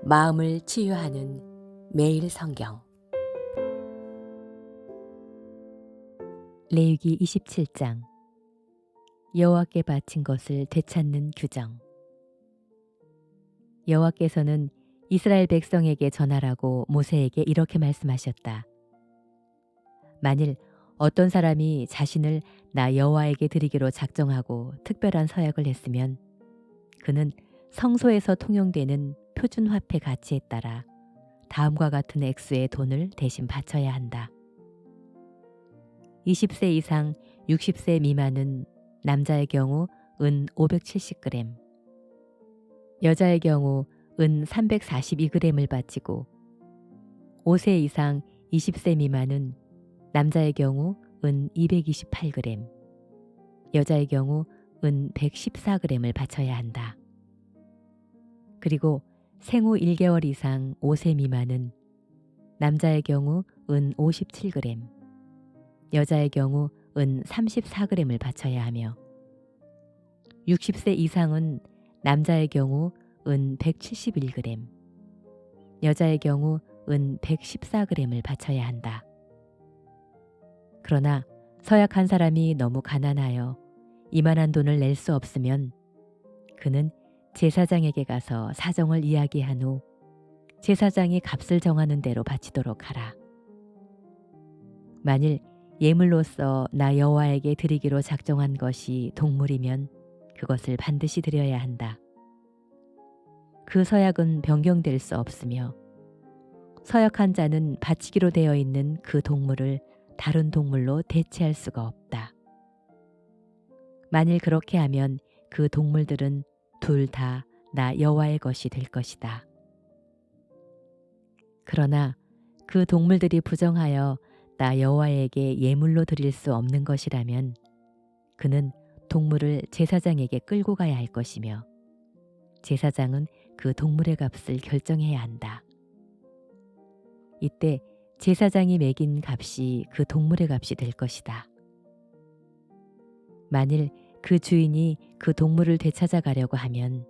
마음을 치유하는 매일 성경. 레위기 27장. 여호와께 바친 것을 되찾는 규정. 여호와께서는 이스라엘 백성에게 전하라고 모세에게 이렇게 말씀하셨다. 만일 어떤 사람이 자신을 나 여호와에게 드리기로 작정하고 특별한 서약을 했으면 그는 성소에서 통용되는 표준 화폐 가치에 따라 다음과 같은 액수의 돈을 대신 바쳐야 한다. 20세 이상 60세 미만은 남자의 경우 은 570g, 여자의 경우 은 342g을 바치고 5세 이상 20세 미만은 남자의 경우 은 228g, 여자의 경우 은 114g을 바쳐야 한다. 그리고 생후 1개월 이상 5세 미만은 남자의 경우 은 57g, 여자의 경우 은 34g을 바쳐야 하며 60세 이상은 남자의 경우 은 171g, 여자의 경우 은 114g을 바쳐야 한다. 그러나 서약한 사람이 너무 가난하여 이만한 돈을 낼 수 없으면 그는 제사장에게 가서 사정을 이야기한 후 제사장이 값을 정하는 대로 바치도록 하라. 만일 예물로서 나 여호와에게 드리기로 작정한 것이 동물이면 그것을 반드시 드려야 한다. 그 서약은 변경될 수 없으며 서약한 자는 바치기로 되어 있는 그 동물을 다른 동물로 대체할 수가 없다. 만일 그렇게 하면 그 동물들은 둘 다 나 여호와의 것이 될 것이다. 그러나 그 동물들이 부정하여 나 여호와에게 예물로 드릴 수 없는 것이라면 그는 동물을 제사장에게 끌고 가야 할 것이며 제사장은 그 동물의 값을 결정해야 한다. 이때 제사장이 매긴 값이 그 동물의 값이 될 것이다. 만일 그 주인이 그 동물을 되찾아 가려고 하면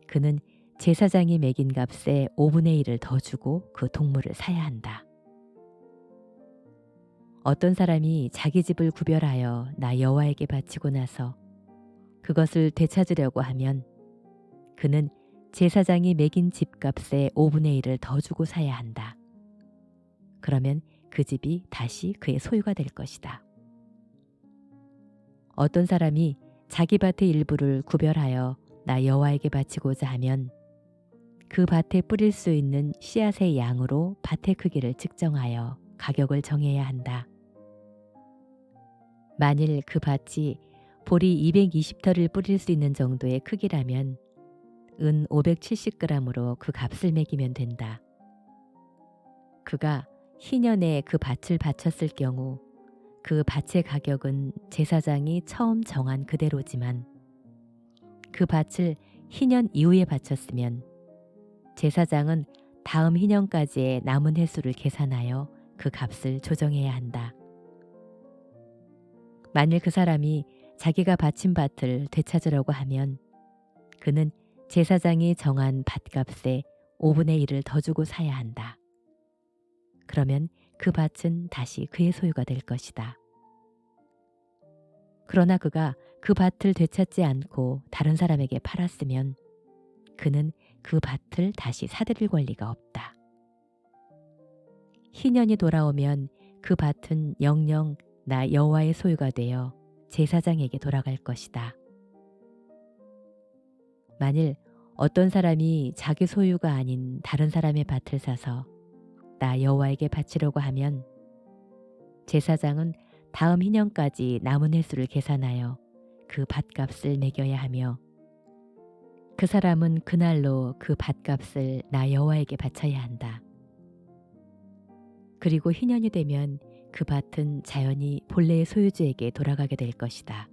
그는 제사장이 매긴 값의 5분의 1을 더 주고 그 동물을 사야 한다. 어떤 사람이 자기 집을 구별하여 나 여호와에게 바치고 나서 그것을 되찾으려고 하면 그는 제사장이 매긴 집값의 5분의 1을 더 주고 사야 한다. 그러면 그 집이 다시 그의 소유가 될 것이다. 어떤 사람이 자기 밭의 일부를 구별하여 나 여호와에게 바치고자 하면 그 밭에 뿌릴 수 있는 씨앗의 양으로 밭의 크기를 측정하여 가격을 정해야 한다. 만일 그 밭이 보리 220터를 뿌릴 수 있는 정도의 크기라면 은 570g으로 그 값을 매기면 된다. 그가 희년에 그 밭을 바쳤을 경우 그 밭의 가격은 제사장이 처음 정한 그대로지만 그 밭을 희년 이후에 바쳤으면 제사장은 다음 희년까지의 남은 횟수를 계산하여 그 값을 조정해야 한다. 만일 그 사람이 자기가 바친 밭을 되찾으려고 하면 그는 제사장이 정한 밭값의 5분의 1을 더 주고 사야 한다. 그러면 그 밭은 다시 그의 소유가 될 것이다. 그러나 그가 그 밭을 되찾지 않고 다른 사람에게 팔았으면 그는 그 밭을 다시 사들일 권리가 없다. 희년이 돌아오면 그 밭은 영영 나 여호와의 소유가 되어 제사장에게 돌아갈 것이다. 만일 어떤 사람이 자기 소유가 아닌 다른 사람의 밭을 사서 나 여호와에게 바치려고 하면 제사장은 다음 희년까지 남은 횟수를 계산하여 그 밭값을 매겨야 하며 그 사람은 그날로 그 밭값을 나 여호와에게 바쳐야 한다. 그리고 희년이 되면 그 밭은 자연히 본래의 소유주에게 돌아가게 될 것이다.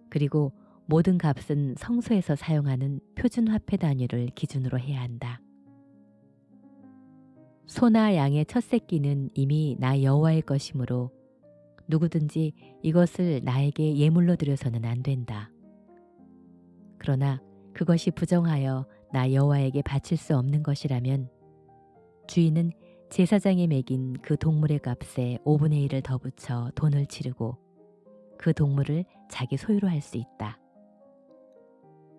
그리고 모든 값은 성소에서 사용하는 표준 화폐 단위를 기준으로 해야 한다. 소나 양의 첫 새끼는 이미 나 여호와의 것이므로 누구든지 이것을 나에게 예물로 드려서는 안 된다. 그러나 그것이 부정하여 나 여호와에게 바칠 수 없는 것이라면 주인은 제사장이 매긴 그 동물의 값에 5분의 1을 더 붙여 돈을 치르고 그 동물을 자기 소유로 할 수 있다.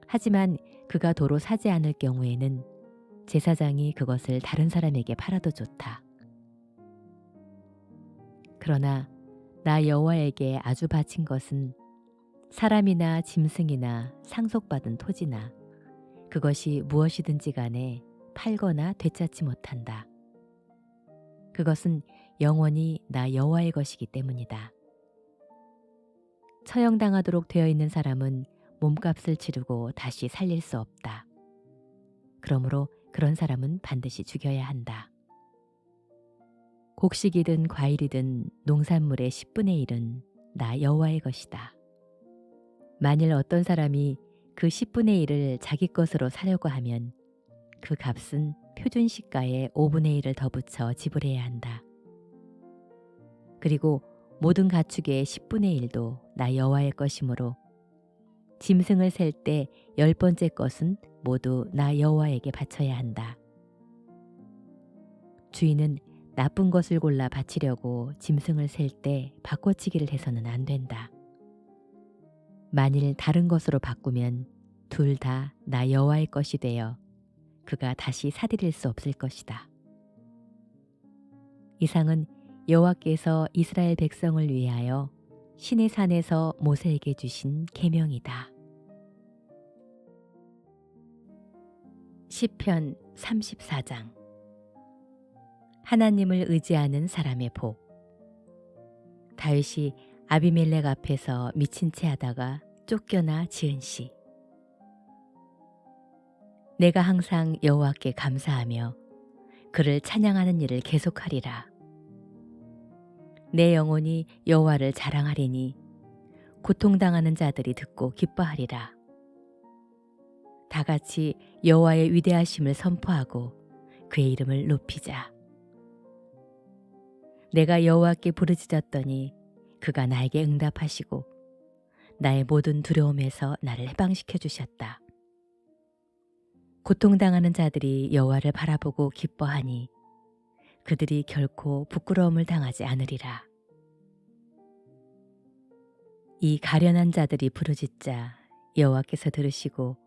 하지만 그가 도로 사지 않을 경우에는 제사장이 그것을 다른 사람에게 팔아도 좋다. 그러나 나 여호와에게 아주 바친 것은 사람이나 짐승이나 상속받은 토지나 그것이 무엇이든지 간에 팔거나 되찾지 못한다. 그것은 영원히 나 여호와의 것이기 때문이다. 처형당하도록 되어 있는 사람은 몸값을 치르고 다시 살릴 수 없다. 그러므로 그런 사람은 반드시 죽여야 한다. 곡식이든 과일이든 농산물의 10분의 1은 나 여호와의 것이다. 만일 어떤 사람이 그 10분의 1을 자기 것으로 사려고 하면 그 값은 표준 시가의 5분의 1을 더 붙여 지불해야 한다. 그리고 모든 가축의 10분의 1도 나 여호와의 것이므로 짐승을 셀 때 10번째 것은 모두 나 여호와에게 바쳐야 한다. 주인은 나쁜 것을 골라 바치려고 짐승을 셀 때 바꿔치기를 해서는 안 된다. 만일 다른 것으로 바꾸면 둘 다 나 여호와의 것이 되어 그가 다시 사들일 수 없을 것이다. 이상은 여호와께서 이스라엘 백성을 위하여 시내 산에서 모세에게 주신 계명이다. 시편 34장. 하나님을 의지하는 사람의 복. 다윗이 아비멜렉 앞에서 미친 채 하다가 쫓겨나 지은 시. 내가 항상 여호와께 감사하며 그를 찬양하는 일을 계속하리라. 내 영혼이 여호와를 자랑하리니 고통당하는 자들이 듣고 기뻐하리라. 다 같이 여호와의 위대하심을 선포하고 그의 이름을 높이자. 내가 여호와께 부르짖었더니 그가 나에게 응답하시고 나의 모든 두려움에서 나를 해방시켜 주셨다. 고통당하는 자들이 여호와를 바라보고 기뻐하니 그들이 결코 부끄러움을 당하지 않으리라. 이 가련한 자들이 부르짖자 여호와께서 들으시고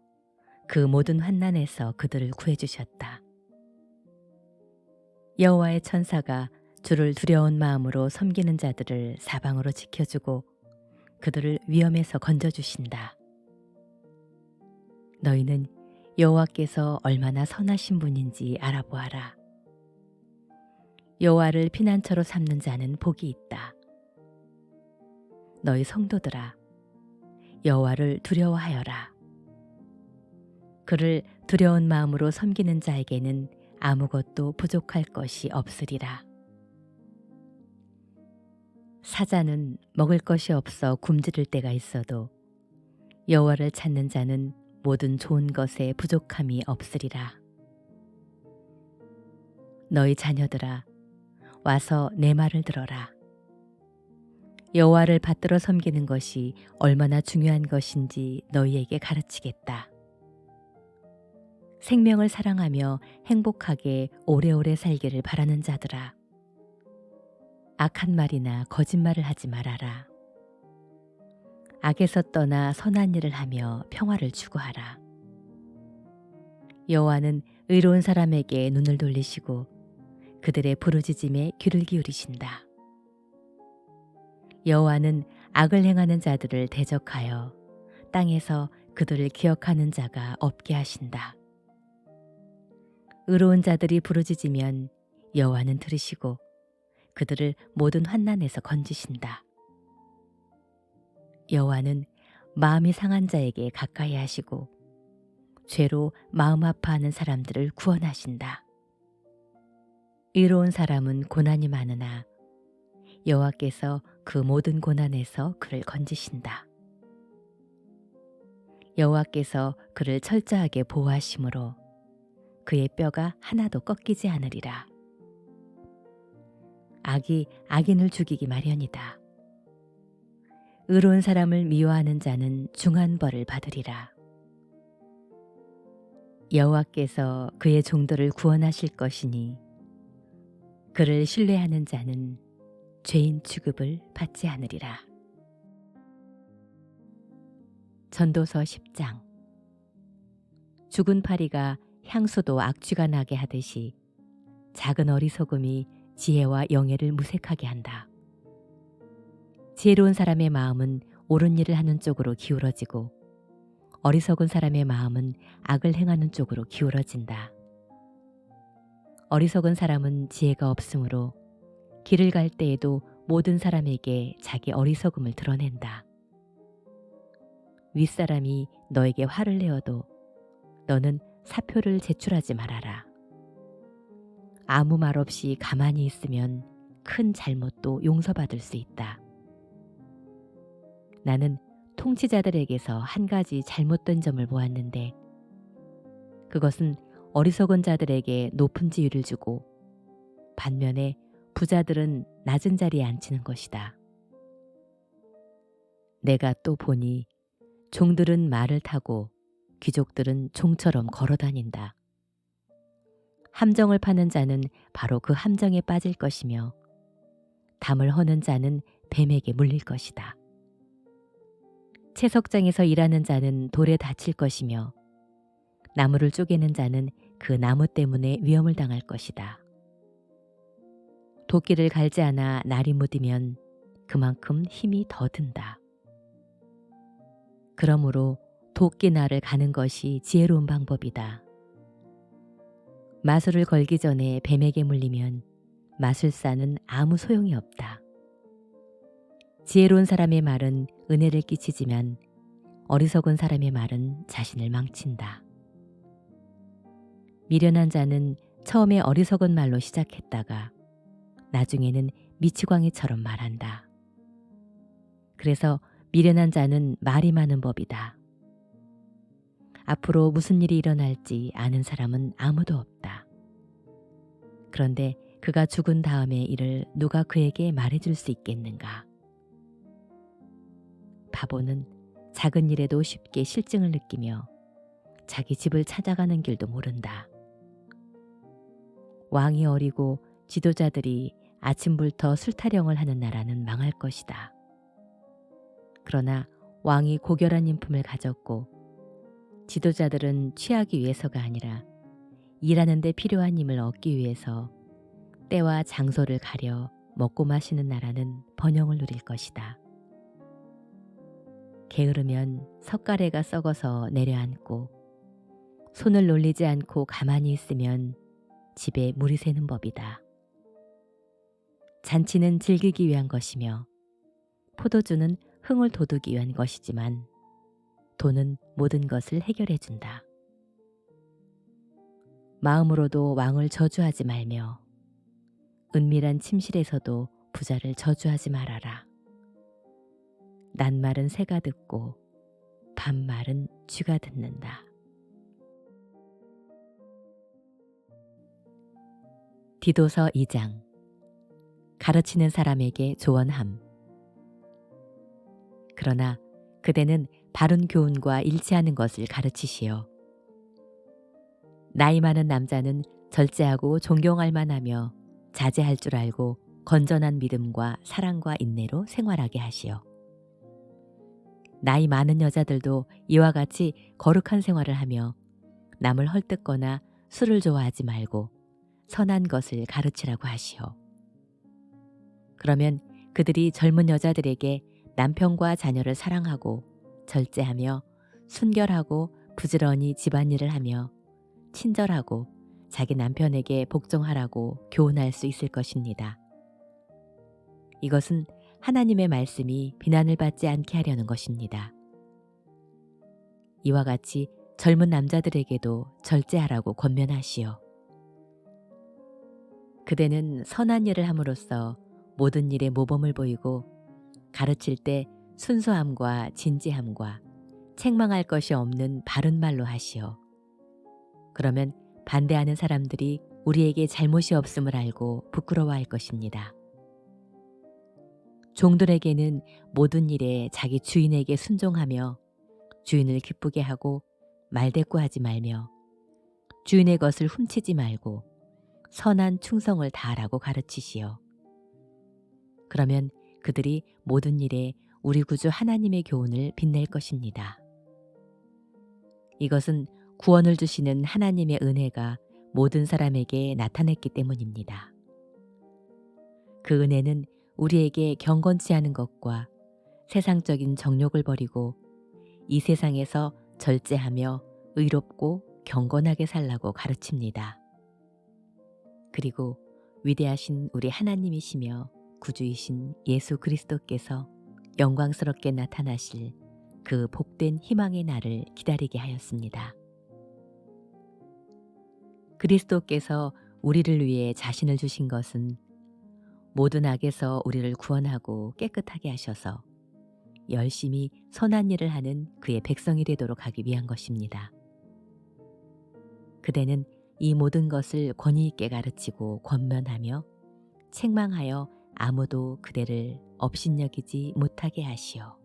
그 모든 환난에서 그들을 구해주셨다. 여호와의 천사가 주를 두려운 마음으로 섬기는 자들을 사방으로 지켜주고 그들을 위험에서 건져주신다. 너희는 여호와께서 얼마나 선하신 분인지 알아보아라. 여호와를 피난처로 삼는 자는 복이 있다. 너희 성도들아, 여호와를 두려워하여라. 그를 두려운 마음으로 섬기는 자에게는 아무것도 부족할 것이 없으리라. 사자는 먹을 것이 없어 굶주릴 때가 있어도 여호와를 찾는 자는 모든 좋은 것에 부족함이 없으리라. 너희 자녀들아, 와서 내 말을 들어라. 여호와를 받들어 섬기는 것이 얼마나 중요한 것인지 너희에게 가르치겠다. 생명을 사랑하며 행복하게 오래오래 살기를 바라는 자들아, 악한 말이나 거짓말을 하지 말아라. 악에서 떠나 선한 일을 하며 평화를 추구하라. 여호와는 의로운 사람에게 눈을 돌리시고 그들의 부르짖음에 귀를 기울이신다. 여호와는 악을 행하는 자들을 대적하여 땅에서 그들을 기억하는 자가 없게 하신다. 의로운 자들이 부르짖으면 여호와는 들으시고 그들을 모든 환난에서 건지신다. 여호와는 마음이 상한 자에게 가까이 하시고 죄로 마음 아파하는 사람들을 구원하신다. 의로운 사람은 고난이 많으나 여호와께서 그 모든 고난에서 그를 건지신다. 여호와께서 그를 철저하게 보호하심으로 그의 뼈가 하나도 꺾이지 않으리라. 악이 악인을 죽이기 마련이다. 의로운 사람을 미워하는 자는 중한 벌을 받으리라. 여호와께서 그의 종들을 구원하실 것이니 그를 신뢰하는 자는 죄인 취급을 받지 않으리라. 전도서 10장. 죽은 파리가 향수도 악취가 나게 하듯이 작은 어리석음이 지혜와 영예를 무색하게 한다. 지혜로운 사람의 마음은 옳은 일을 하는 쪽으로 기울어지고 어리석은 사람의 마음은 악을 행하는 쪽으로 기울어진다. 어리석은 사람은 지혜가 없으므로 길을 갈 때에도 모든 사람에게 자기 어리석음을 드러낸다. 윗사람이 너에게 화를 내어도 너는 사표를 제출하지 말아라. 아무 말 없이 가만히 있으면 큰 잘못도 용서받을 수 있다. 나는 통치자들에게서 한 가지 잘못된 점을 보았는데 그것은 어리석은 자들에게 높은 지위를 주고 반면에 부자들은 낮은 자리에 앉히는 것이다. 내가 또 보니 종들은 말을 타고 귀족들은 종처럼 걸어 다닌다. 함정을 파는 자는 바로 그 함정에 빠질 것이며 담을 허는 자는 뱀에게 물릴 것이다. 채석장에서 일하는 자는 돌에 다칠 것이며 나무를 쪼개는 자는 그 나무 때문에 위험을 당할 것이다. 도끼를 갈지 않아 날이 무디면 그만큼 힘이 더 든다. 그러므로 도끼 날을 가는 것이 지혜로운 방법이다. 마술을 걸기 전에 뱀에게 물리면 마술사는 아무 소용이 없다. 지혜로운 사람의 말은 은혜를 끼치지만 어리석은 사람의 말은 자신을 망친다. 미련한 자는 처음에 어리석은 말로 시작했다가 나중에는 미치광이처럼 말한다. 그래서 미련한 자는 말이 많은 법이다. 앞으로 무슨 일이 일어날지 아는 사람은 아무도 없다. 그런데 그가 죽은 다음의 일을 누가 그에게 말해줄 수 있겠는가? 바보는 작은 일에도 쉽게 실증을 느끼며 자기 집을 찾아가는 길도 모른다. 왕이 어리고 지도자들이 아침부터 술타령을 하는 나라는 망할 것이다. 그러나 왕이 고결한 인품을 가졌고 지도자들은 취하기 위해서가 아니라 일하는 데 필요한 힘을 얻기 위해서 때와 장소를 가려 먹고 마시는 나라는 번영을 누릴 것이다. 게으르면 석가래가 썩어서 내려앉고 손을 놀리지 않고 가만히 있으면 집에 물이 새는 법이다. 잔치는 즐기기 위한 것이며 포도주는 흥을 돋우기 위한 것이지만 돈은 모든 것을 해결해 준다. 마음으로도 왕을 저주하지 말며 은밀한 침실에서도 부자를 저주하지 말아라. 낱말은 새가 듣고 반말은 쥐가 듣는다. 디도서 2장. 가르치는 사람에게 조언함. 그러나 그대는 바른 교훈과 일치하는 것을 가르치시오. 나이 많은 남자는 절제하고 존경할 만하며 자제할 줄 알고 건전한 믿음과 사랑과 인내로 생활하게 하시오. 나이 많은 여자들도 이와 같이 거룩한 생활을 하며 남을 헐뜯거나 술을 좋아하지 말고 선한 것을 가르치라고 하시오. 그러면 그들이 젊은 여자들에게 남편과 자녀를 사랑하고 절제하며 순결하고 부지런히 집안일을 하며 친절하고 자기 남편에게 복종하라고 교훈할 수 있을 것입니다. 이것은 하나님의 말씀이 비난을 받지 않게 하려는 것입니다. 이와 같이 젊은 남자들에게도 절제하라고 권면하시오. 그대는 선한 일을 함으로써 모든 일에 모범을 보이고 가르칠 때 순수함과 진지함과 책망할 것이 없는 바른 말로 하시오. 그러면 반대하는 사람들이 우리에게 잘못이 없음을 알고 부끄러워할 것입니다. 종들에게는 모든 일에 자기 주인에게 순종하며 주인을 기쁘게 하고 말대꾸하지 말며 주인의 것을 훔치지 말고 선한 충성을 다하라고 가르치시오. 그러면 그들이 모든 일에 우리 구주 하나님의 교훈을 빛낼 것입니다. 이것은 구원을 주시는 하나님의 은혜가 모든 사람에게 나타났기 때문입니다. 그 은혜는 우리에게 경건치 않은 것과 세상적인 정욕을 버리고 이 세상에서 절제하며 의롭고 경건하게 살라고 가르칩니다. 그리고 위대하신 우리 하나님이시며 구주이신 예수 그리스도께서 영광스럽게 나타나실 그 복된 희망의 날을 기다리게 하였습니다. 그리스도께서 우리를 위해 자신을 주신 것은 모든 악에서 우리를 구원하고 깨끗하게 하셔서 열심히 선한 일을 하는 그의 백성이 되도록 하기 위한 것입니다. 그대는 이 모든 것을 권위 있게 가르치고 권면하며 책망하여 아무도 그대를 업신여기지 못하게 하시오.